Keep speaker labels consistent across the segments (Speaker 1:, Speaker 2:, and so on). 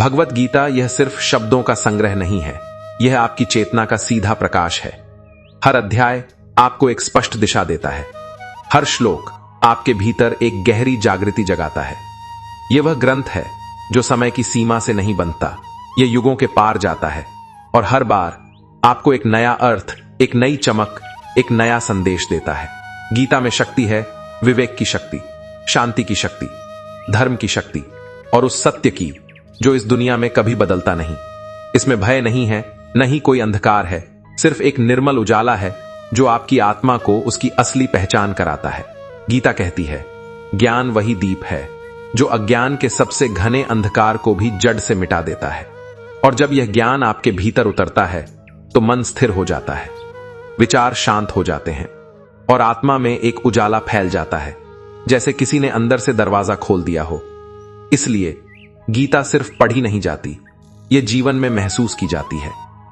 Speaker 1: भगवत गीता यह सिर्फ शब्दों का संग्रह नहीं है, यह आपकी चेतना का सीधा प्रकाश है। हर अध्याय आपको एक स्पष्ट दिशा देता है, हर श्लोक आपके भीतर एक गहरी जागृति जगाता है। यह वह ग्रंथ है जो समय की सीमा से नहीं बनता, यह युगों के पार जाता है और हर बार आपको एक नया अर्थ, एक नई चमक, एक नया संदेश देता है। गीता में शक्ति है, विवेक की शक्ति, शांति की शक्ति, धर्म की शक्ति और उस सत्य की जो इस दुनिया में कभी बदलता नहीं। इसमें भय नहीं है, नहीं कोई अंधकार है, सिर्फ एक निर्मल उजाला है जो आपकी आत्मा को उसकी असली पहचान कराता है। गीता कहती है, ज्ञान वही दीप है जो अज्ञान के सबसे घने अंधकार को भी जड़ से मिटा देता है। और जब यह ज्ञान आपके भीतर उतरता है तो मन स्थिर हो जाता है, विचार शांत हो जाते हैं और आत्मा में एक उजाला फैल जाता है, जैसे किसी ने अंदर से दरवाजा खोल दिया हो। इसलिए गीता सिर्फ पढ़ी नहीं जाती, यह जीवन में महसूस की जाती है।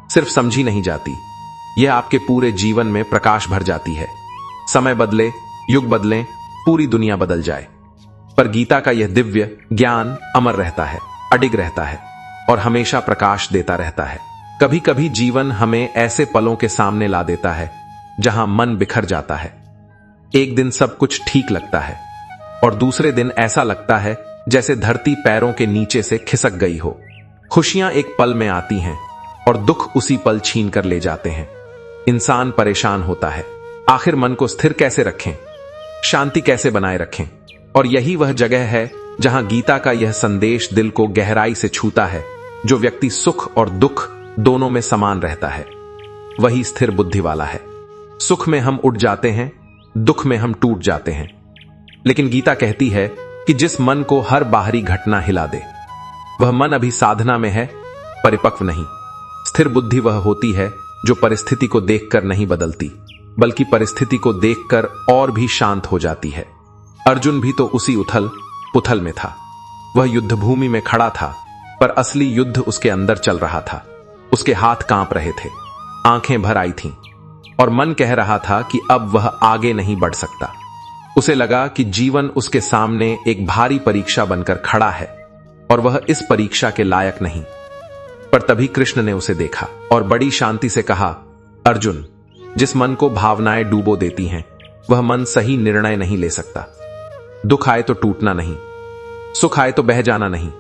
Speaker 1: सिर्फ समझी नहीं जाती, यह आपके पूरे जीवन में प्रकाश भर जाती है। समय बदले, युग बदलें, पूरी दुनिया बदल जाए, पर गीता का यह दिव्य ज्ञान अमर रहता है, अडिग रहता है और हमेशा प्रकाश देता रहता है। कभी कभी जीवन हमें ऐसे पलों के सामने ला देता है जहां मन बिखर जाता है। एक दिन सब कुछ ठीक लगता है और दूसरे दिन ऐसा लगता है जैसे धरती पैरों के नीचे से खिसक गई हो। खुशियां एक पल में आती हैं और दुख उसी पल छीन कर ले जाते हैं। इंसान परेशान होता है, आखिर मन को स्थिर कैसे रखें, शांति कैसे बनाए रखें। और यही वह जगह है जहां गीता का यह संदेश दिल को गहराई से छूता है। जो व्यक्ति सुख और दुख दोनों में समान रहता है, वही स्थिर बुद्धि वाला है। सुख में हम उठ जाते हैं, दुख में हम टूट जाते हैं, लेकिन गीता कहती है कि जिस मन को हर बाहरी घटना हिला दे, वह मन अभी साधना में है, परिपक्व नहीं। स्थिर बुद्धि वह होती है जो परिस्थिति को देखकर नहीं बदलती, बल्कि परिस्थिति को देखकर और भी शांत हो जाती है। अर्जुन भी तो उसी उथल पुथल में था। वह युद्ध भूमि में खड़ा था, पर असली युद्ध उसके अंदर चल रहा था। उसके हाथ कांप रहे थे, आंखें भर आई थीं और मन कह रहा था कि अब वह आगे नहीं बढ़ सकता। उसे लगा कि जीवन उसके सामने एक भारी परीक्षा बनकर खड़ा है और वह इस परीक्षा के लायक नहीं। पर तभी कृष्ण ने उसे देखा और बड़ी शांति से कहा, अर्जुन, जिस मन को भावनाएं डूबो देती हैं, वह मन सही निर्णय नहीं ले सकता। दुख आए तो टूटना नहीं, सुख आए तो बह जाना नहीं।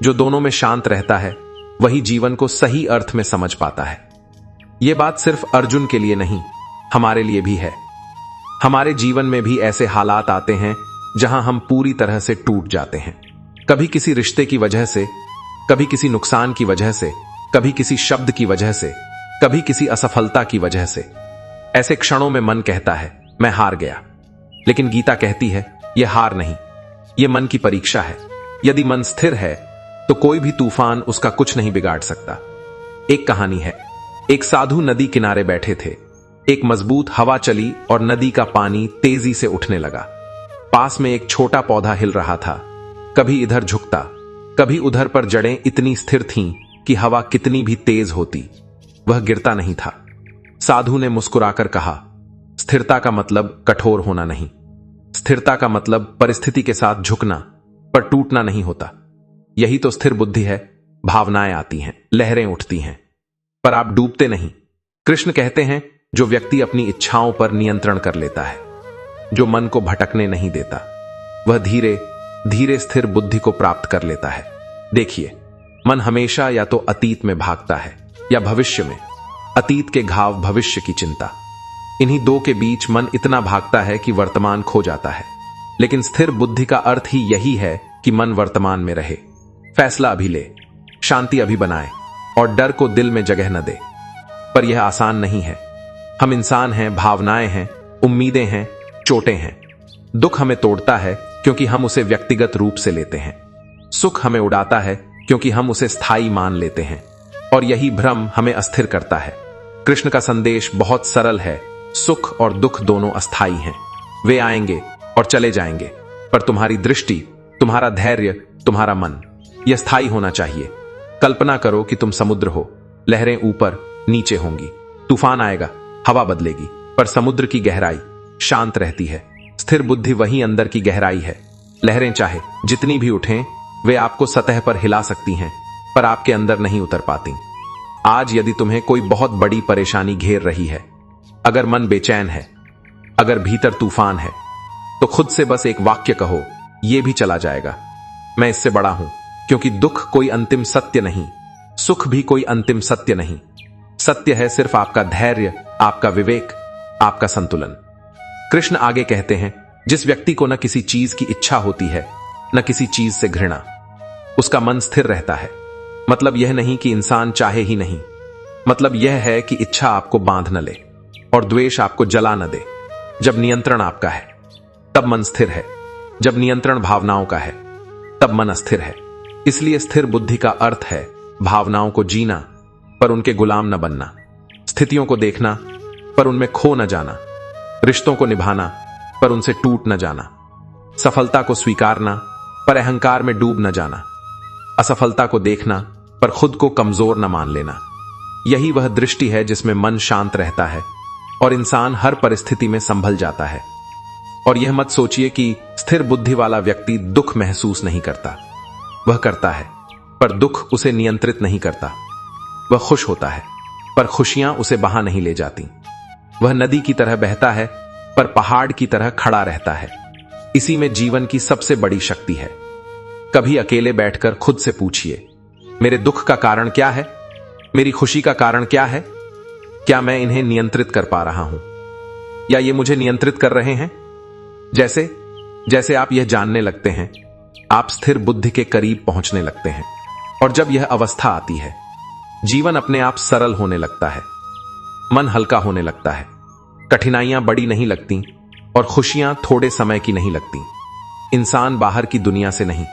Speaker 1: जो दोनों में शांत रहता है, वही जीवन को सही अर्थ में समझ पाता है। यह बात सिर्फ अर्जुन के लिए नहीं, हमारे लिए भी है। हमारे जीवन में भी ऐसे हालात आते हैं जहां हम पूरी तरह से टूट जाते हैं। कभी किसी रिश्ते की वजह से, कभी किसी नुकसान की वजह से, कभी किसी शब्द की वजह से, कभी किसी असफलता की वजह से। ऐसे क्षणों में मन कहता है, मैं हार गया। लेकिन गीता कहती है, यह हार नहीं, यह मन की परीक्षा है। यदि मन स्थिर है तो कोई भी तूफान उसका कुछ नहीं बिगाड़ सकता। एक कहानी है, एक साधु नदी किनारे बैठे थे। एक मजबूत हवा चली और नदी का पानी तेजी से उठने लगा। पास में एक छोटा पौधा हिल रहा था, कभी इधर झुकता, कभी उधर, पर जड़ें इतनी स्थिर थीं कि हवा कितनी भी तेज होती, वह गिरता नहीं था। साधु ने मुस्कुराकर कहा, स्थिरता का मतलब कठोर होना नहीं, स्थिरता का मतलब परिस्थिति के साथ झुकना पर टूटना नहीं होता। यही तो स्थिर बुद्धि है। भावनाएं आती हैं, लहरें उठती हैं, पर आप डूबते नहीं। कृष्ण कहते हैं, जो व्यक्ति अपनी इच्छाओं पर नियंत्रण कर लेता है, जो मन को भटकने नहीं देता, वह धीरे धीरे स्थिर बुद्धि को प्राप्त कर लेता है। देखिए, मन हमेशा या तो अतीत में भागता है या भविष्य में। अतीत के घाव, भविष्य की चिंता, इन्हीं दो के बीच मन इतना भागता है कि वर्तमान खो जाता है। लेकिन स्थिर बुद्धि का अर्थ ही यही है कि मन वर्तमान में रहे, फैसला अभी ले, शांति अभी बनाए और डर को दिल में जगह न दे। पर यह आसान नहीं है। हम इंसान हैं, भावनाएं हैं, उम्मीदें हैं, चोटें हैं। दुख हमें तोड़ता है क्योंकि हम उसे व्यक्तिगत रूप से लेते हैं। सुख हमें उड़ाता है क्योंकि हम उसे स्थायी मान लेते हैं, और यही भ्रम हमें अस्थिर करता है। कृष्ण का संदेश बहुत सरल है, सुख और दुख दोनों अस्थायी हैं। वे आएंगे और चले जाएंगे, पर तुम्हारी दृष्टि, तुम्हारा धैर्य, तुम्हारा मन, यह स्थायी होना चाहिए। कल्पना करो कि तुम समुद्र हो, लहरें ऊपर नीचे होंगी, तूफान आएगा, हवा बदलेगी, पर समुद्र की गहराई शांत रहती है। स्थिर बुद्धि वही अंदर की गहराई है। लहरें चाहे जितनी भी उठें, वे आपको सतह पर हिला सकती हैं, पर आपके अंदर नहीं उतर पाती। आज यदि तुम्हें कोई बहुत बड़ी परेशानी घेर रही है, अगर मन बेचैन है, अगर भीतर तूफान है, तो खुद से बस एक वाक्य कहो, यह भी चला जाएगा। मैं इससे बड़ा हूं, क्योंकि दुख कोई अंतिम सत्य नहीं, सुख भी कोई अंतिम सत्य नहीं। सत्य है सिर्फ आपका धैर्य, आपका विवेक, आपका संतुलन। कृष्ण आगे कहते हैं, जिस व्यक्ति को न किसी चीज की इच्छा होती है, न किसी चीज से घृणा, उसका मन स्थिर रहता है। मतलब यह नहीं कि इंसान चाहे ही नहीं, मतलब यह है कि इच्छा आपको बांध न ले और द्वेष आपको जला न दे। जब नियंत्रण आपका है, तब मन स्थिर है। जब नियंत्रण भावनाओं का है, तब मन अस्थिर है। इसलिए स्थिर बुद्धि का अर्थ है भावनाओं को जीना, पर उनके गुलाम न बनना, स्थितियों को देखना, पर उनमें खो न जाना, रिश्तों को निभाना, पर उनसे टूट न जाना, सफलता को स्वीकारना, पर अहंकार में डूब न जाना, असफलता को देखना, पर खुद को कमजोर न मान लेना। यही वह दृष्टि है जिसमें मन शांत रहता है और इंसान हर परिस्थिति में संभल जाता है। और यह मत सोचिए कि स्थिर बुद्धि वाला व्यक्ति दुख महसूस नहीं करता। वह करता है, पर दुख उसे नियंत्रित नहीं करता। वह खुश होता है, पर खुशियां उसे बहा नहीं ले जाती। वह नदी की तरह बहता है, पर पहाड़ की तरह खड़ा रहता है। इसी में जीवन की सबसे बड़ी शक्ति है। कभी अकेले बैठकर खुद से पूछिए, मेरे दुख का कारण क्या है? मेरी खुशी का कारण क्या है? क्या मैं इन्हें नियंत्रित कर पा रहा हूं, या ये मुझे नियंत्रित कर रहे हैं? जैसे जैसे आप यह जानने लगते हैं, आप स्थिर बुद्धि के करीब पहुंचने लगते हैं। और जब यह अवस्था आती है, जीवन अपने आप सरल होने लगता है, मन हल्का होने लगता है, कठिनाइयां बड़ी नहीं लगती और खुशियां थोड़े समय की नहीं लगती। इंसान बाहर की दुनिया से नहीं,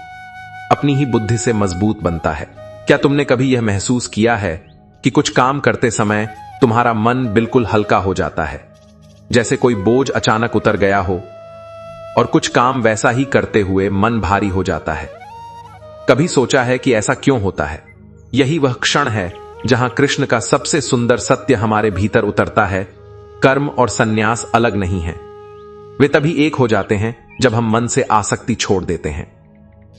Speaker 1: अपनी ही बुद्धि से मजबूत बनता है। क्या तुमने कभी यह महसूस किया है कि कुछ काम करते समय तुम्हारा मन बिल्कुल हल्का हो जाता है, जैसे कोई बोझ अचानक उतर गया हो? और कुछ काम वैसा ही करते हुए मन भारी हो जाता है। कभी सोचा है कि ऐसा क्यों होता है? यही वह क्षण है जहां कृष्ण का सबसे सुंदर सत्य हमारे भीतर उतरता है। कर्म और सन्यास अलग नहीं है। वे तभी एक हो जाते हैं जब हम मन से आसक्ति छोड़ देते हैं।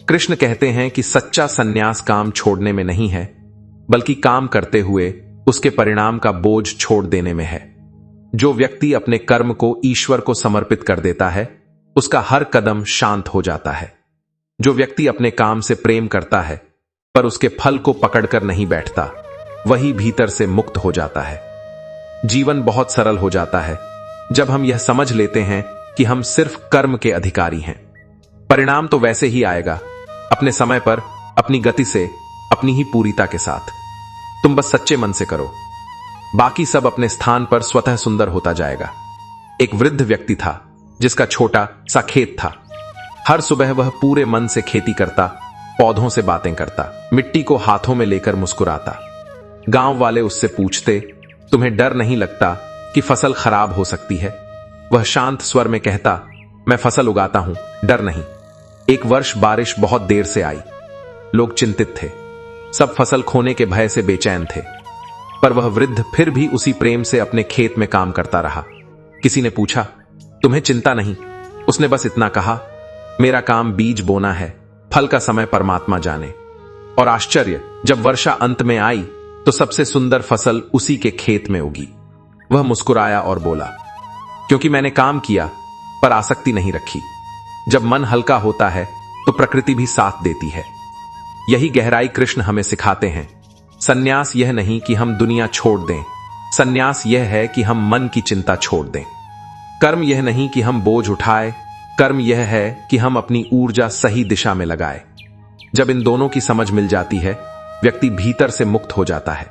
Speaker 1: कृष्ण कहते हैं कि सच्चा सन्यास काम छोड़ने में नहीं है, बल्कि काम करते हुए उसके परिणाम का बोझ छोड़ देने में है। जो व्यक्ति अपने कर्म को ईश्वर को समर्पित कर देता है, उसका हर कदम शांत हो जाता है। जो व्यक्ति अपने काम से प्रेम करता है, पर उसके फल को पकड़कर नहीं बैठता, वही भीतर से मुक्त हो जाता है। जीवन बहुत सरल हो जाता है जब हम यह समझ लेते हैं कि हम सिर्फ कर्म के अधिकारी हैं। परिणाम तो वैसे ही आएगा, अपने समय पर, अपनी गति से, अपनी ही पूरीता के साथ। तुम बस सच्चे मन से करो, बाकी सब अपने स्थान पर स्वतः सुंदर होता जाएगा। एक वृद्ध व्यक्ति था जिसका छोटा सा खेत था। हर सुबह वह पूरे मन से खेती करता, पौधों से बातें करता, मिट्टी को हाथों में लेकर मुस्कुराता। गांव वाले उससे पूछते, तुम्हें डर नहीं लगता कि फसल खराब हो सकती है? वह शांत स्वर में कहता, मैं फसल उगाता हूं, डर नहीं। एक वर्ष बारिश बहुत देर से आई। लोग चिंतित थे, सब फसल खोने के भय से बेचैन थे, पर वह वृद्ध फिर भी उसी प्रेम से अपने खेत में काम करता रहा। किसी ने पूछा, तुम्हें चिंता नहीं? उसने बस इतना कहा, मेरा काम बीज बोना है, फल का समय परमात्मा जाने। और आश्चर्य, जब वर्षा अंत में आई तो सबसे सुंदर फसल उसी के खेत में उगी। वह मुस्कुराया और बोला, क्योंकि मैंने काम किया पर आसक्ति नहीं रखी। जब मन हल्का होता है तो प्रकृति भी साथ देती है। यही गहराई कृष्ण हमें सिखाते हैं। सन्यास यह नहीं कि हम दुनिया छोड़ दें, सन्यास यह है कि हम मन की चिंता छोड़ दें। कर्म यह नहीं कि हम बोझ उठाए, कर्म यह है कि हम अपनी ऊर्जा सही दिशा में लगाए। जब इन दोनों की समझ मिल जाती है, व्यक्ति भीतर से मुक्त हो जाता है।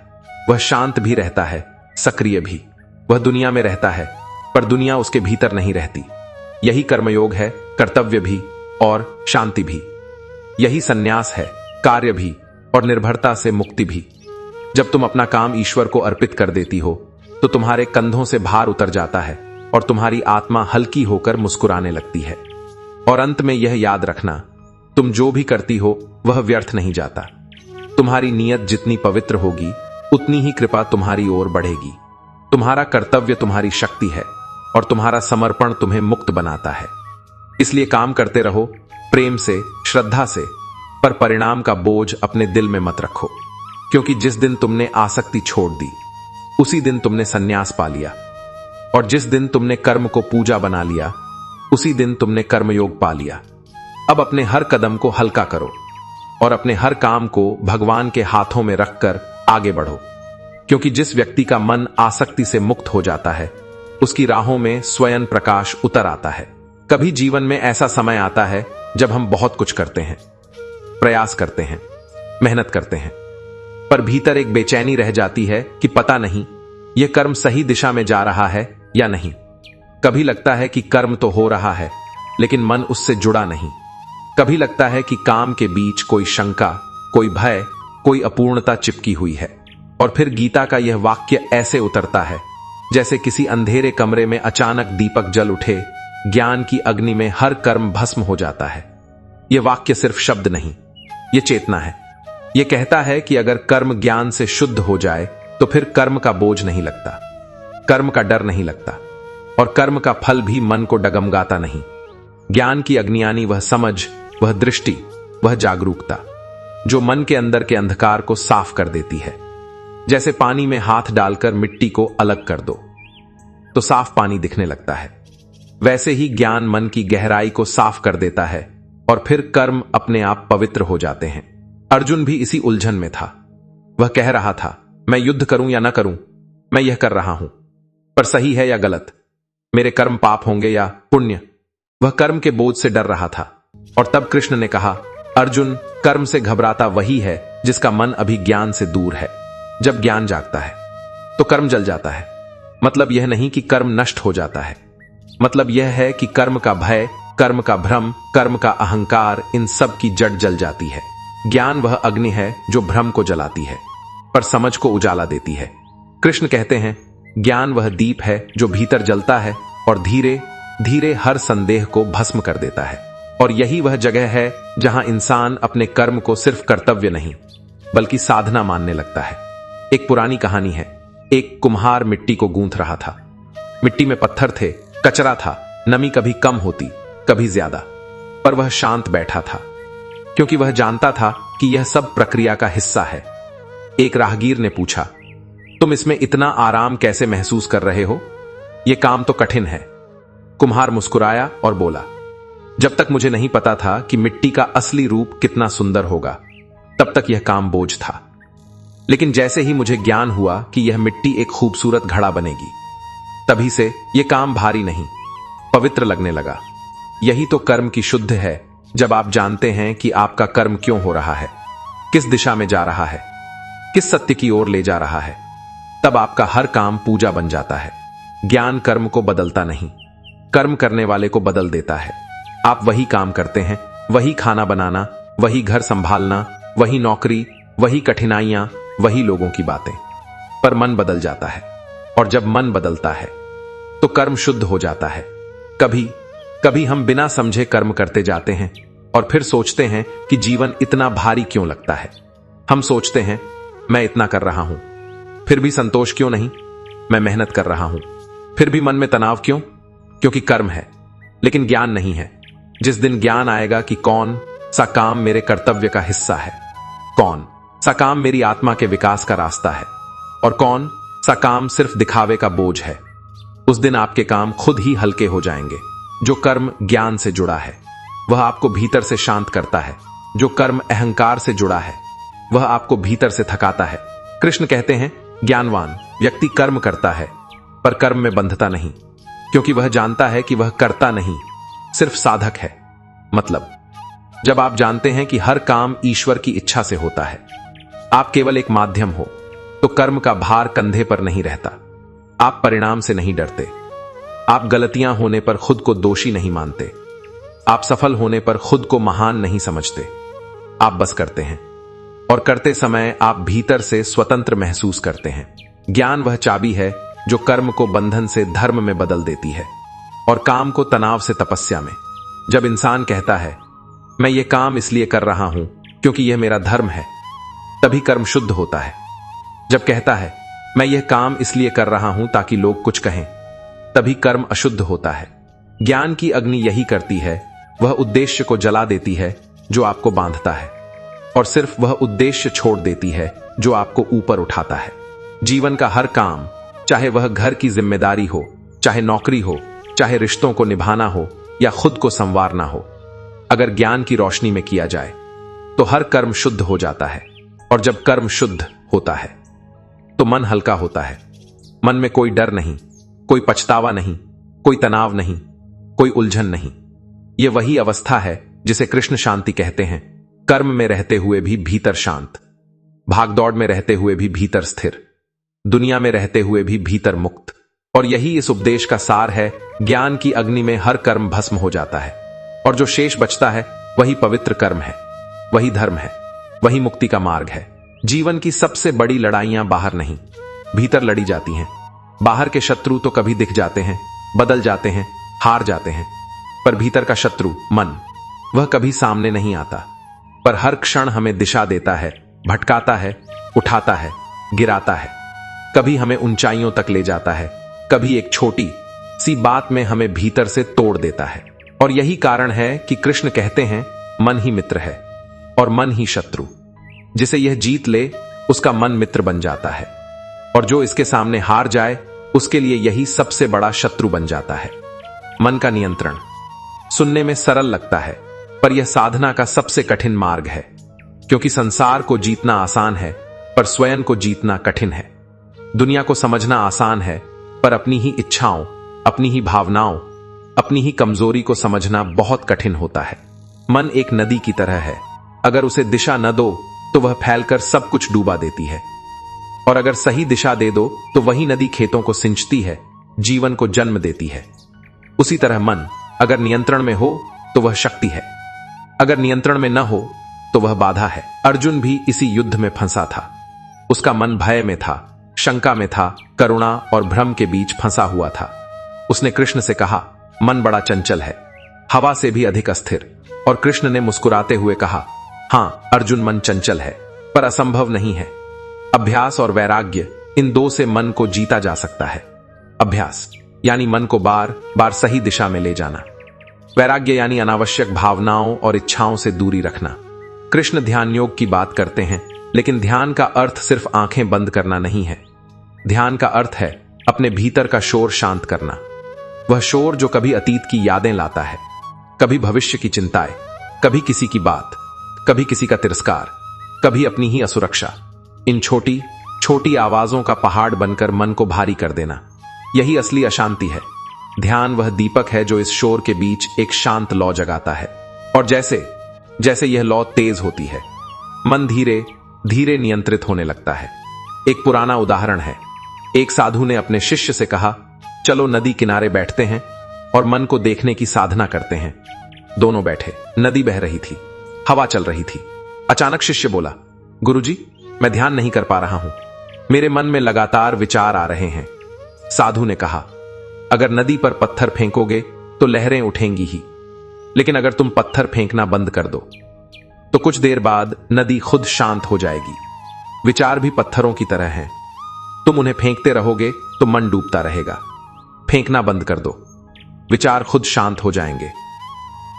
Speaker 1: वह शांत भी रहता है, सक्रिय भी। वह दुनिया में रहता है, पर दुनिया उसके भीतर नहीं रहती। यही कर्मयोग है, कर्तव्य भी और शांति भी। यही सन्यास है, कार्य भी और निर्भरता से मुक्ति भी। जब तुम अपना काम ईश्वर को अर्पित कर देती हो, तो तुम्हारे कंधों से भार उतर जाता है और तुम्हारी आत्मा हल्की होकर मुस्कुराने लगती है। और अंत में यह याद रखना, तुम जो भी करती हो वह व्यर्थ नहीं जाता। तुम्हारी नीयत जितनी पवित्र होगी, उतनी ही कृपा तुम्हारी ओर बढ़ेगी। तुम्हारा कर्तव्य तुम्हारी शक्ति है और तुम्हारा समर्पण तुम्हें मुक्त बनाता है। इसलिए काम करते रहो, प्रेम से, श्रद्धा से, पर परिणाम का बोझ अपने दिल में मत रखो, क्योंकि जिस दिन तुमने आसक्ति छोड़ दी उसी दिन तुमने संन्यास पा लिया, और जिस दिन तुमने कर्म को पूजा बना लिया उसी दिन तुमने कर्मयोग पा लिया। अब अपने हर कदम को हल्का करो और अपने हर काम को भगवान के हाथों में रखकर आगे बढ़ो, क्योंकि जिस व्यक्ति का मन आसक्ति से मुक्त हो जाता है उसकी राहों में स्वयं प्रकाश उतर आता है। कभी जीवन में ऐसा समय आता है जब हम बहुत कुछ करते हैं, प्रयास करते हैं, मेहनत करते हैं, पर भीतर एक बेचैनी रह जाती है कि पता नहीं यह कर्म सही दिशा में जा रहा है या नहीं। कभी लगता है कि कर्म तो हो रहा है लेकिन मन उससे जुड़ा नहीं। कभी लगता है कि काम के बीच कोई शंका, कोई भय, कोई अपूर्णता चिपकी हुई है। और फिर गीता का यह वाक्य ऐसे उतरता है जैसे किसी अंधेरे कमरे में अचानक दीपक जल उठे, ज्ञान की अग्नि में हर कर्म भस्म हो जाता है। यह वाक्य सिर्फ शब्द नहीं, यह चेतना है। यह कहता है कि अगर कर्म ज्ञान से शुद्ध हो जाए तो फिर कर्म का बोझ नहीं लगता, कर्म का डर नहीं लगता, और कर्म का फल भी मन को डगमगाता नहीं। ज्ञान की अग्नि यानी वह समझ, वह दृष्टि, वह जागरूकता जो मन के अंदर के अंधकार को साफ कर देती है। जैसे पानी में हाथ डालकर मिट्टी को अलग कर दो तो साफ पानी दिखने लगता है, वैसे ही ज्ञान मन की गहराई को साफ कर देता है और फिर कर्म अपने आप पवित्र हो जाते हैं। अर्जुन भी इसी उलझन में था। वह कह रहा था, मैं युद्ध करूं या न करूं, मैं यह कर रहा हूं, पर सही है या गलत, मेरे कर्म पाप होंगे या पुण्य। वह कर्म के बोझ से डर रहा था। और तब कृष्ण ने कहा, अर्जुन, कर्म से घबराता वही है जिसका मन अभी ज्ञान से दूर है। जब ज्ञान जागता है तो कर्म जल जाता है। मतलब यह नहीं कि कर्म नष्ट हो जाता है, मतलब यह है कि कर्म का भय, कर्म का भ्रम, कर्म का अहंकार, इन सब की जड़ जल जाती है। ज्ञान वह अग्नि है जो भ्रम को जलाती है पर समझ को उजाला देती है। कृष्ण कहते हैं, ज्ञान वह दीप है जो भीतर जलता है और धीरे धीरे हर संदेह को भस्म कर देता है। और यही वह जगह है जहां इंसान अपने कर्म को सिर्फ कर्तव्य नहीं बल्कि साधना मानने लगता है। एक पुरानी कहानी है। एक कुम्हार मिट्टी को गूंथ रहा था। मिट्टी में पत्थर थे, कचरा था, नमी कभी कम होती, कभी ज्यादा, पर वह शांत बैठा था क्योंकि वह जानता था कि यह सब प्रक्रिया का हिस्सा है। एक राहगीर ने पूछा, तुम इसमें इतना आराम कैसे महसूस कर रहे हो? यह काम तो कठिन है। कुम्हार मुस्कुराया और बोला, जब तक मुझे नहीं पता था कि मिट्टी का असली रूप कितना सुंदर होगा तब तक यह काम बोझ था, लेकिन जैसे ही मुझे ज्ञान हुआ कि यह मिट्टी एक खूबसूरत घड़ा बनेगी, तभी से यह काम भारी नहीं, पवित्र लगने लगा। यही तो कर्म की शुद्ध है। जब आप जानते हैं कि आपका कर्म क्यों हो रहा है, किस दिशा में जा रहा है, किस सत्य की ओर ले जा रहा है, तब आपका हर काम पूजा बन जाता है। ज्ञान कर्म को बदलता नहीं, कर्म करने वाले को बदल देता है। आप वही काम करते हैं, वही खाना बनाना, वही घर संभालना, वही नौकरी, वही कठिनाइयां, वही लोगों की बातें, पर मन बदल जाता है। और जब मन बदलता है तो कर्म शुद्ध हो जाता है। कभी कभी हम बिना समझे कर्म करते जाते हैं और फिर सोचते हैं कि जीवन इतना भारी क्यों लगता है। हम सोचते हैं, मैं इतना कर रहा हूं फिर भी संतोष क्यों नहीं, मैं मेहनत कर रहा हूं फिर भी मन में तनाव क्यों? क्योंकि कर्म है लेकिन ज्ञान नहीं है। जिस दिन ज्ञान आएगा कि कौन सा काम मेरे कर्तव्य का हिस्सा है, कौन सा काम मेरी आत्मा के विकास का रास्ता है और कौन सा काम सिर्फ दिखावे का बोझ है, उस दिन आपके काम खुद ही हल्के हो जाएंगे। जो कर्म ज्ञान से जुड़ा है वह आपको भीतर से शांत करता है। जो कर्म अहंकार से जुड़ा है वह आपको भीतर से थकाता है। कृष्ण कहते हैं, ज्ञानवान व्यक्ति कर्म करता है पर कर्म में बंधता नहीं, क्योंकि वह जानता है कि वह करता नहीं, सिर्फ साधक है। मतलब जब आप जानते हैं कि हर काम ईश्वर की इच्छा से होता है, आप केवल एक माध्यम हो, तो कर्म का भार कंधे पर नहीं रहता। आप परिणाम से नहीं डरते, आप गलतियां होने पर खुद को दोषी नहीं मानते, आप सफल होने पर खुद को महान नहीं समझते। आप बस करते हैं और करते समय आप भीतर से स्वतंत्र महसूस करते हैं। ज्ञान वह चाबी है जो कर्म को बंधन से धर्म में बदल देती है और काम को तनाव से तपस्या में। जब इंसान कहता है, मैं ये काम इसलिए कर रहा हूं क्योंकि यह मेरा धर्म है, तभी कर्म शुद्ध होता है। जब कहता है, मैं यह काम इसलिए कर रहा हूं ताकि लोग कुछ कहें, तभी कर्म अशुद्ध होता है। ज्ञान की अग्नि यही करती है, वह उद्देश्य को जला देती है जो आपको बांधता है। और सिर्फ वह उद्देश्य छोड़ देती है जो आपको ऊपर उठाता है। जीवन का हर काम, चाहे वह घर की जिम्मेदारी हो, चाहे नौकरी हो, चाहे रिश्तों को निभाना हो या खुद को संवारना हो, अगर ज्ञान की रोशनी में किया जाए तो हर कर्म शुद्ध हो जाता है। और जब कर्म शुद्ध होता है तो मन हल्का होता है। मन में कोई डर नहीं, कोई पछतावा नहीं, कोई तनाव नहीं, कोई उलझन नहीं। यह वही अवस्था है जिसे कृष्ण शांति कहते हैं। कर्म में रहते हुए भी भीतर शांत, भागदौड़ में रहते हुए भी भीतर स्थिर, दुनिया में रहते हुए भी भीतर मुक्त। और यही इस उपदेश का सार है। ज्ञान की अग्नि में हर कर्म भस्म हो जाता है और जो शेष बचता है वही पवित्र कर्म है, वही धर्म है, वही मुक्ति का मार्ग है। जीवन की सबसे बड़ी लड़ाइयां बाहर नहीं, भीतर लड़ी जाती हैं। बाहर के शत्रु तो कभी दिख जाते हैं, बदल जाते हैं, हार जाते हैं, पर भीतर का शत्रु मन, वह कभी सामने नहीं आता, पर हर क्षण हमें दिशा देता है, भटकाता है, उठाता है, गिराता है। कभी हमें ऊंचाइयों तक ले जाता है, कभी एक छोटी सी बात में हमें भीतर से तोड़ देता है। और यही कारण है कि कृष्ण कहते हैं मन ही मित्र है और मन ही शत्रु। जिसे यह जीत ले उसका मन मित्र बन जाता है, और जो इसके सामने हार जाए उसके लिए यही सबसे बड़ा शत्रु बन जाता है। मन का नियंत्रण सुनने में सरल लगता है, पर यह साधना का सबसे कठिन मार्ग है। क्योंकि संसार को जीतना आसान है, पर स्वयं को जीतना कठिन है। दुनिया को समझना आसान है, पर अपनी ही इच्छाओं, अपनी ही भावनाओं, अपनी ही कमजोरी को समझना बहुत कठिन होता है। मन एक नदी की तरह है, अगर उसे दिशा न दो तो वह फैलकर सब कुछ डूबा देती है, और अगर सही दिशा दे दो तो वही नदी खेतों को सिंचती है, जीवन को जन्म देती है। उसी तरह मन अगर नियंत्रण में हो तो वह शक्ति है, अगर नियंत्रण में न हो तो वह बाधा है। अर्जुन भी इसी युद्ध में फंसा था। उसका मन भय में था, शंका में था, करुणा और भ्रम के बीच फंसा हुआ था। उसने कृष्ण से कहा, मन बड़ा चंचल है, हवा से भी अधिक अस्थिर। और कृष्ण ने मुस्कुराते हुए कहा, हां अर्जुन, मन चंचल है पर असंभव नहीं है। अभ्यास और वैराग्य, इन दो से मन को जीता जा सकता है। अभ्यास यानी मन को बार बार सही दिशा में ले जाना, वैराग्य यानी अनावश्यक भावनाओं और इच्छाओं से दूरी रखना। कृष्ण ध्यान योग की बात करते हैं, लेकिन ध्यान का अर्थ सिर्फ आंखें बंद करना नहीं है। ध्यान का अर्थ है अपने भीतर का शोर शांत करना। वह शोर जो कभी अतीत की यादें लाता है, कभी भविष्य की चिंताएं, कभी किसी की बात, कभी किसी का तिरस्कार, कभी अपनी ही असुरक्षा। इन छोटी छोटी आवाजों का पहाड़ बनकर मन को भारी कर देना, यही असली अशांति है। ध्यान वह दीपक है जो इस शोर के बीच एक शांत लौ जगाता है, और जैसे जैसे यह लौ तेज होती है, मन धीरे धीरे नियंत्रित होने लगता है। एक पुराना उदाहरण है। एक साधु ने अपने शिष्य से कहा, चलो नदी किनारे बैठते हैं और मन को देखने की साधना करते हैं। दोनों बैठे। नदी बह रही थी, हवा चल रही थी। अचानक शिष्य बोला, गुरुजी, मैं ध्यान नहीं कर पा रहा हूं, मेरे मन में लगातार विचार आ रहे हैं। साधु ने कहा, अगर नदी पर पत्थर फेंकोगे तो लहरें उठेंगी ही, लेकिन अगर तुम पत्थर फेंकना बंद कर दो तो कुछ देर बाद नदी खुद शांत हो जाएगी। विचार भी पत्थरों की तरह हैं, तुम उन्हें फेंकते रहोगे तो मन डूबता रहेगा। फेंकना बंद कर दो, विचार खुद शांत हो जाएंगे।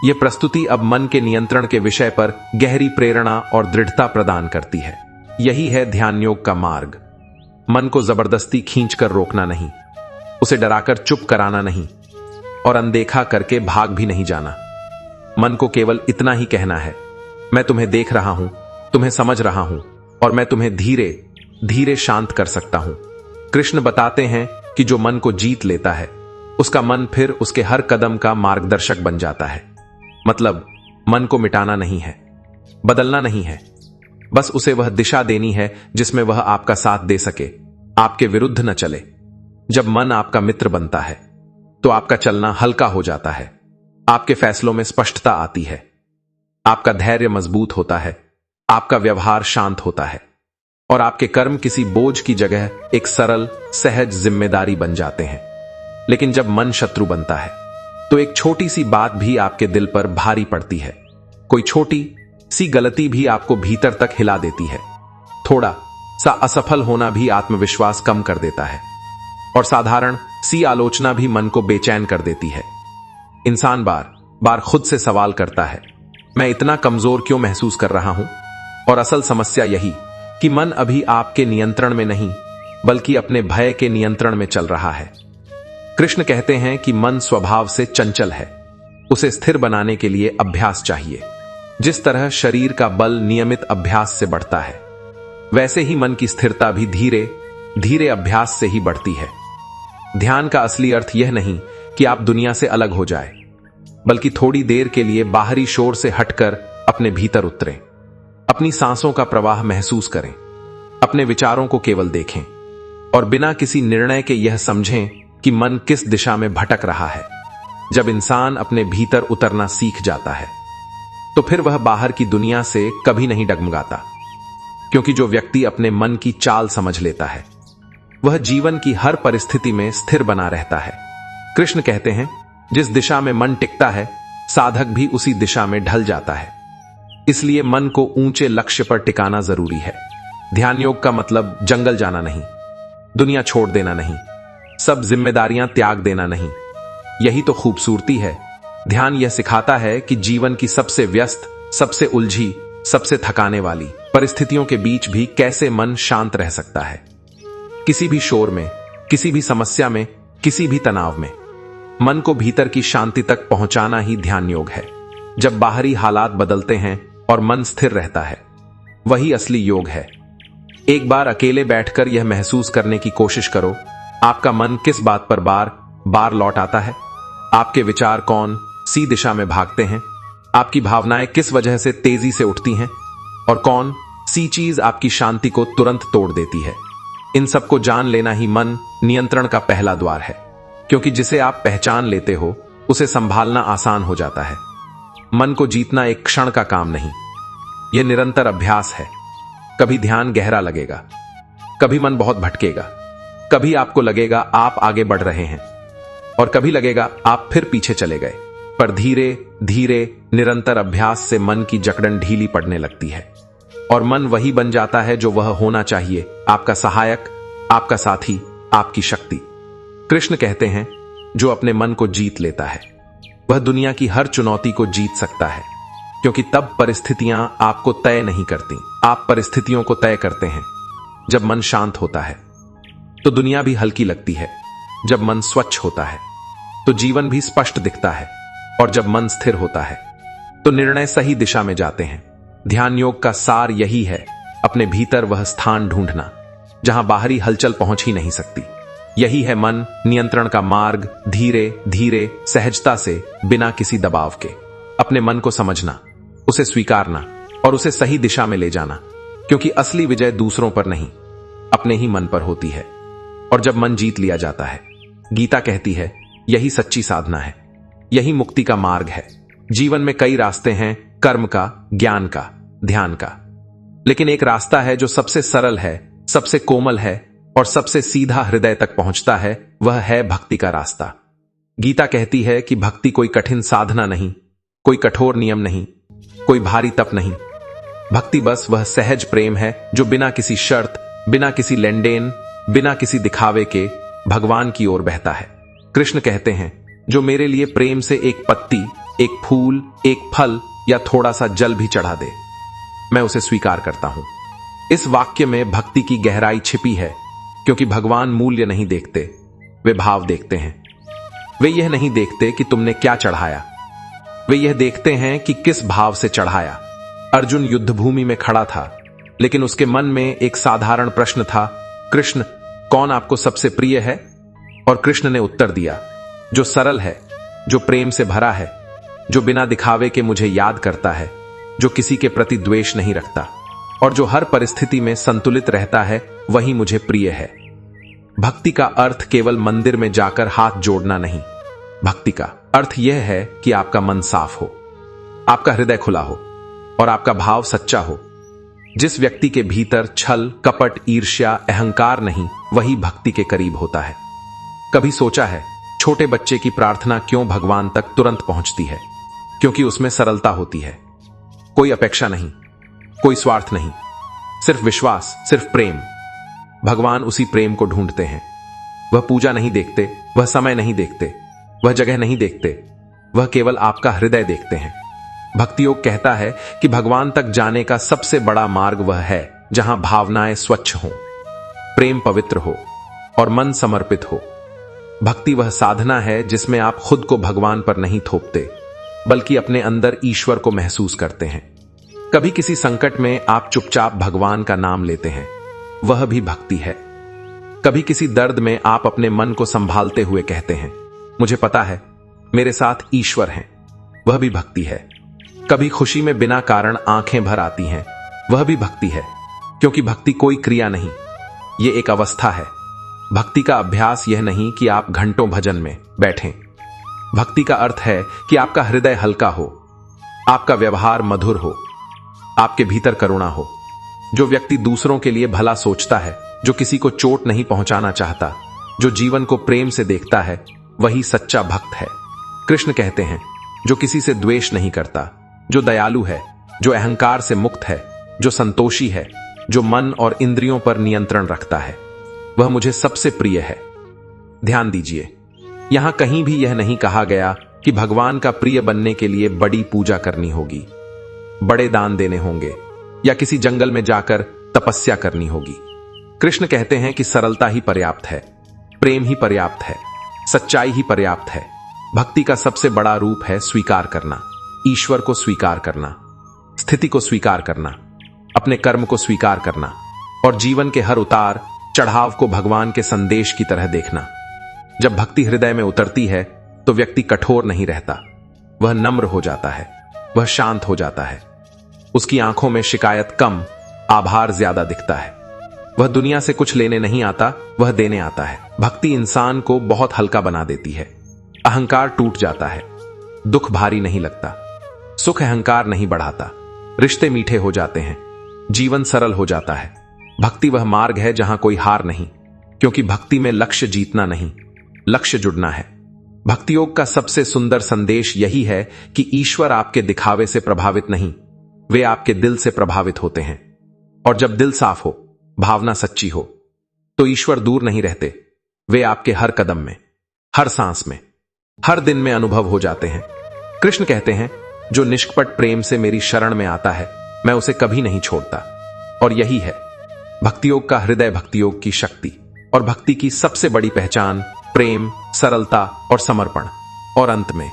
Speaker 1: यह प्रस्तुति अब मन के नियंत्रण के विषय पर गहरी प्रेरणा और दृढ़ता प्रदान करती है। यही है ध्यान योग का मार्ग। मन को जबरदस्ती खींचकर रोकना नहीं, उसे डराकर चुप कराना नहीं, और अनदेखा करके भाग भी नहीं जाना। मन को केवल इतना ही कहना है, मैं तुम्हें देख रहा हूं, तुम्हें समझ रहा हूं, और मैं तुम्हें धीरे धीरे शांत कर सकता हूं। कृष्ण बताते हैं कि जो मन को जीत लेता है उसका मन फिर उसके हर कदम का मार्गदर्शक बन जाता है। मतलब मन को मिटाना नहीं है, बदलना नहीं है, बस उसे वह दिशा देनी है जिसमें वह आपका साथ दे सके, आपके विरुद्ध न चले। जब मन आपका मित्र बनता है तो आपका चलना हल्का हो जाता है, आपके फैसलों में स्पष्टता आती है, आपका धैर्य मजबूत होता है, आपका व्यवहार शांत होता है, और आपके कर्म किसी बोझ की जगह एक सरल सहज जिम्मेदारी बन जाते हैं। लेकिन जब मन शत्रु बनता है तो एक छोटी सी बात भी आपके दिल पर भारी पड़ती है। कोई छोटी सी गलती भी आपको भीतर तक हिला देती है। थोड़ा सा असफल होना भी आत्मविश्वास कम कर देता है, और साधारण सी आलोचना भी मन को बेचैन कर देती है। इंसान बार बार खुद से सवाल करता है, मैं इतना कमजोर क्यों महसूस कर रहा हूं? और असल समस्या यही कि मन अभी आपके नियंत्रण में नहीं बल्कि अपने भय के नियंत्रण में चल रहा है। कृष्ण कहते हैं कि मन स्वभाव से चंचल है, उसे स्थिर बनाने के लिए अभ्यास चाहिए। जिस तरह शरीर का बल नियमित अभ्यास से बढ़ता है, वैसे ही मन की स्थिरता भी धीरे धीरे अभ्यास से ही बढ़ती है। ध्यान का असली अर्थ यह नहीं कि आप दुनिया से अलग हो जाए, बल्कि थोड़ी देर के लिए बाहरी शोर से हटकर अपने भीतर उतरें, अपनी सांसों का प्रवाह महसूस करें, अपने विचारों को केवल देखें और बिना किसी निर्णय के यह समझें कि मन किस दिशा में भटक रहा है। जब इंसान अपने भीतर उतरना सीख जाता है तो फिर वह बाहर की दुनिया से कभी नहीं डगमगाता, क्योंकि जो व्यक्ति अपने मन की चाल समझ लेता है वह जीवन की हर परिस्थिति में स्थिर बना रहता है। कृष्ण कहते हैं, जिस दिशा में मन टिकता है साधक भी उसी दिशा में ढल जाता है। इसलिए मन को ऊंचे लक्ष्य पर टिकाना जरूरी है। ध्यान योग का मतलब जंगल जाना नहीं, दुनिया छोड़ देना नहीं, सब जिम्मेदारियां त्याग देना नहीं। यही तो खूबसूरती है। ध्यान यह सिखाता है कि जीवन की सबसे व्यस्त, सबसे उलझी, सबसे थकाने वाली परिस्थितियों के बीच भी कैसे मन शांत रह सकता है। किसी भी शोर में, किसी भी समस्या में, किसी भी तनाव में मन को भीतर की शांति तक पहुंचाना ही ध्यान योग है। जब बाहरी हालात बदलते हैं और मन स्थिर रहता है, वही असली योग है। एक बार अकेले बैठकर यह महसूस करने की कोशिश करो, आपका मन किस बात पर बार बार लौट आता है, आपके विचार कौन सी दिशा में भागते हैं, आपकी भावनाएं किस वजह से तेजी से उठती हैं और कौन सी चीज आपकी शांति को तुरंत तोड़ देती है। इन सबको जान लेना ही मन नियंत्रण का पहला द्वार है, क्योंकि जिसे आप पहचान लेते हो उसे संभालना आसान हो जाता है। मन को जीतना एक क्षण का काम नहीं, यह निरंतर अभ्यास है। कभी ध्यान गहरा लगेगा, कभी मन बहुत भटकेगा, कभी आपको लगेगा आप आगे बढ़ रहे हैं और कभी लगेगा आप फिर पीछे चले गए। पर धीरे धीरे निरंतर अभ्यास से मन की जकड़न ढीली पड़ने लगती है और मन वही बन जाता है जो वह होना चाहिए, आपका सहायक, आपका साथी, आपकी शक्ति। कृष्ण कहते हैं, जो अपने मन को जीत लेता है वह दुनिया की हर चुनौती को जीत सकता है, क्योंकि तब परिस्थितियां आपको तय नहीं करती, आप परिस्थितियों को तय करते हैं। जब मन शांत होता है तो दुनिया भी हल्की लगती है। जब मन स्वच्छ होता है तो जीवन भी स्पष्ट दिखता है और जब मन स्थिर होता है तो निर्णय सही दिशा में जाते हैं। ध्यान योग का सार यही है, अपने भीतर वह स्थान ढूंढना जहां बाहरी हलचल पहुंच ही नहीं सकती। यही है मन नियंत्रण का मार्ग। धीरे धीरे सहजता से, बिना किसी दबाव के अपने मन को समझना, उसे स्वीकारना और उसे सही दिशा में ले जाना, क्योंकि असली विजय दूसरों पर नहीं, अपने ही मन पर होती है। और जब मन जीत लिया जाता है, गीता कहती है, यही सच्ची साधना है, यही मुक्ति का मार्ग है। जीवन में कई रास्ते हैं, कर्म का, ज्ञान का, ध्यान का, लेकिन एक रास्ता है जो सबसे सरल है, सबसे कोमल है और सबसे सीधा हृदय तक पहुंचता है, वह है भक्ति का रास्ता। गीता कहती है कि भक्ति कोई कठिन साधना नहीं, कोई कठोर नियम नहीं, कोई भारी तप नहीं। भक्ति बस वह सहज प्रेम है जो बिना किसी शर्त, बिना किसी लेन देन, बिना किसी दिखावे के भगवान की ओर बहता है। कृष्ण कहते हैं, जो मेरे लिए प्रेम से एक पत्ती, एक फूल, एक फल या थोड़ा सा जल भी चढ़ा दे, मैं उसे स्वीकार करता हूं। इस वाक्य में भक्ति की गहराई छिपी है, क्योंकि भगवान मूल्य नहीं देखते, वे भाव देखते हैं। वे यह नहीं देखते कि तुमने क्या चढ़ाया, वे यह देखते हैं कि किस भाव से चढ़ाया। अर्जुन युद्धभूमि में खड़ा था, लेकिन उसके मन में एक साधारण प्रश्न था, कृष्ण, कौन आपको सबसे प्रिय है? और कृष्ण ने उत्तर दिया, जो सरल है, जो प्रेम से भरा है, जो बिना दिखावे के मुझे याद करता है, जो किसी के प्रति द्वेष नहीं रखता और जो हर परिस्थिति में संतुलित रहता है, वही मुझे प्रिय है। भक्ति का अर्थ केवल मंदिर में जाकर हाथ जोड़ना नहीं। भक्ति का अर्थ यह है कि आपका मन साफ हो, आपका हृदय खुला हो और आपका भाव सच्चा हो। जिस व्यक्ति के भीतर छल, कपट, ईर्ष्या, अहंकार नहीं, वही भक्ति के करीब होता है। कभी सोचा है, छोटे बच्चे की प्रार्थना क्यों भगवान तक तुरंत पहुंचती है? क्योंकि उसमें सरलता होती है, कोई अपेक्षा नहीं, कोई स्वार्थ नहीं, सिर्फ विश्वास, सिर्फ प्रेम। भगवान उसी प्रेम को ढूंढते हैं। वह पूजा नहीं देखते, वह समय नहीं देखते, वह जगह नहीं देखते, वह केवल आपका हृदय देखते हैं। भक्ति योग कहता है कि भगवान तक जाने का सबसे बड़ा मार्ग वह है जहां भावनाएं स्वच्छ हों, प्रेम पवित्र हो और मन समर्पित हो। भक्ति वह साधना है जिसमें आप खुद को भगवान पर नहीं थोपते, बल्कि अपने अंदर ईश्वर को महसूस करते हैं। कभी किसी संकट में आप चुपचाप भगवान का नाम लेते हैं, वह भी भक्ति है। कभी किसी दर्द में आप अपने मन को संभालते हुए कहते हैं, मुझे पता है मेरे साथ ईश्वर हैं, वह भी भक्ति है। कभी खुशी में बिना कारण आंखें भर आती हैं, वह भी भक्ति है, क्योंकि भक्ति कोई क्रिया नहीं, ये एक अवस्था है। भक्ति का अभ्यास यह नहीं कि आप घंटों भजन में बैठें। भक्ति का अर्थ है कि आपका हृदय हल्का हो, आपका व्यवहार मधुर हो, आपके भीतर करुणा हो। जो व्यक्ति दूसरों के लिए भला सोचता है, जो किसी को चोट नहीं पहुंचाना चाहता, जो जीवन को प्रेम से देखता है, वही सच्चा भक्त है। कृष्ण कहते हैं, जो किसी से द्वेष नहीं करता, जो दयालु है, जो अहंकार से मुक्त है, जो संतोषी है, जो मन और इंद्रियों पर नियंत्रण रखता है, वह मुझे सबसे प्रिय है। ध्यान दीजिए, यहां कहीं भी यह नहीं कहा गया कि भगवान का प्रिय बनने के लिए बड़ी पूजा करनी होगी, बड़े दान देने होंगे या किसी जंगल में जाकर तपस्या करनी होगी। कृष्ण कहते हैं कि सरलता ही पर्याप्त है, प्रेम ही पर्याप्त है, सच्चाई ही पर्याप्त है। भक्ति का सबसे बड़ा रूप है स्वीकार करना, ईश्वर को स्वीकार करना, स्थिति को स्वीकार करना, अपने कर्म को स्वीकार करना और जीवन के हर उतार चढ़ाव को भगवान के संदेश की तरह देखना। जब भक्ति हृदय में उतरती है तो व्यक्ति कठोर नहीं रहता, वह नम्र हो जाता है, वह शांत हो जाता है। उसकी आंखों में शिकायत कम, आभार ज्यादा दिखता है। वह दुनिया से कुछ लेने नहीं आता, वह देने आता है। भक्ति इंसान को बहुत हल्का बना देती है। अहंकार टूट जाता है, दुख भारी नहीं लगता, सुख अहंकार नहीं बढ़ाता, रिश्ते मीठे हो जाते हैं, जीवन सरल हो जाता है। भक्ति वह मार्ग है जहां कोई हार नहीं, क्योंकि भक्ति में लक्ष्य जीतना नहीं, लक्ष्य जुड़ना है। भक्ति योग का सबसे सुंदर संदेश यही है कि ईश्वर आपके दिखावे से प्रभावित नहीं, वे आपके दिल से प्रभावित होते हैं। और जब दिल साफ हो, भावना सच्ची हो, तो ईश्वर दूर नहीं रहते, वे आपके हर कदम में, हर सांस में, हर दिन में अनुभव हो जाते हैं। कृष्ण कहते हैं, जो निष्कपट प्रेम से मेरी शरण में आता है, मैं उसे कभी नहीं छोड़ता। और यही है भक्ति योग का हृदय, भक्ति योग की शक्ति। और भक्ति की सबसे बड़ी पहचान प्रेम, सरलता और समर्पण। और अंत में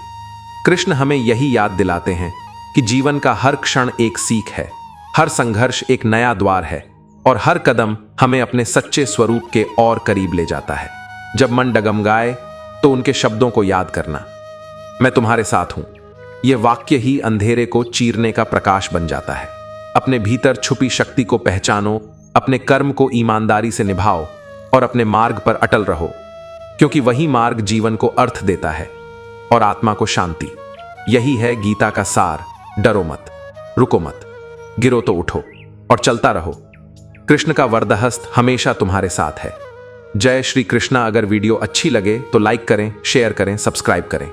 Speaker 1: कृष्ण हमें यही याद दिलाते हैं कि जीवन का हर क्षण एक सीख है, हर संघर्ष एक नया द्वार है और हर कदम हमें अपने सच्चे स्वरूप के और करीब ले जाता है। जब मन डगमगाए तो उनके शब्दों को याद करना, मैं तुम्हारे साथ हूं। यह वाक्य ही अंधेरे को चीरने का प्रकाश बन जाता है। अपने भीतर छुपी शक्ति को पहचानो, अपने कर्म को ईमानदारी से निभाओ और अपने मार्ग पर अटल रहो, क्योंकि वही मार्ग जीवन को अर्थ देता है और आत्मा को शांति। यही है गीता का सार। डरो मत, रुको मत, गिरो तो उठो और चलता रहो। कृष्ण का वरदहस्त हमेशा तुम्हारे साथ है। जय श्री कृष्णा। अगर वीडियो अच्छी लगे तो लाइक करें, शेयर करें, सब्सक्राइब करें।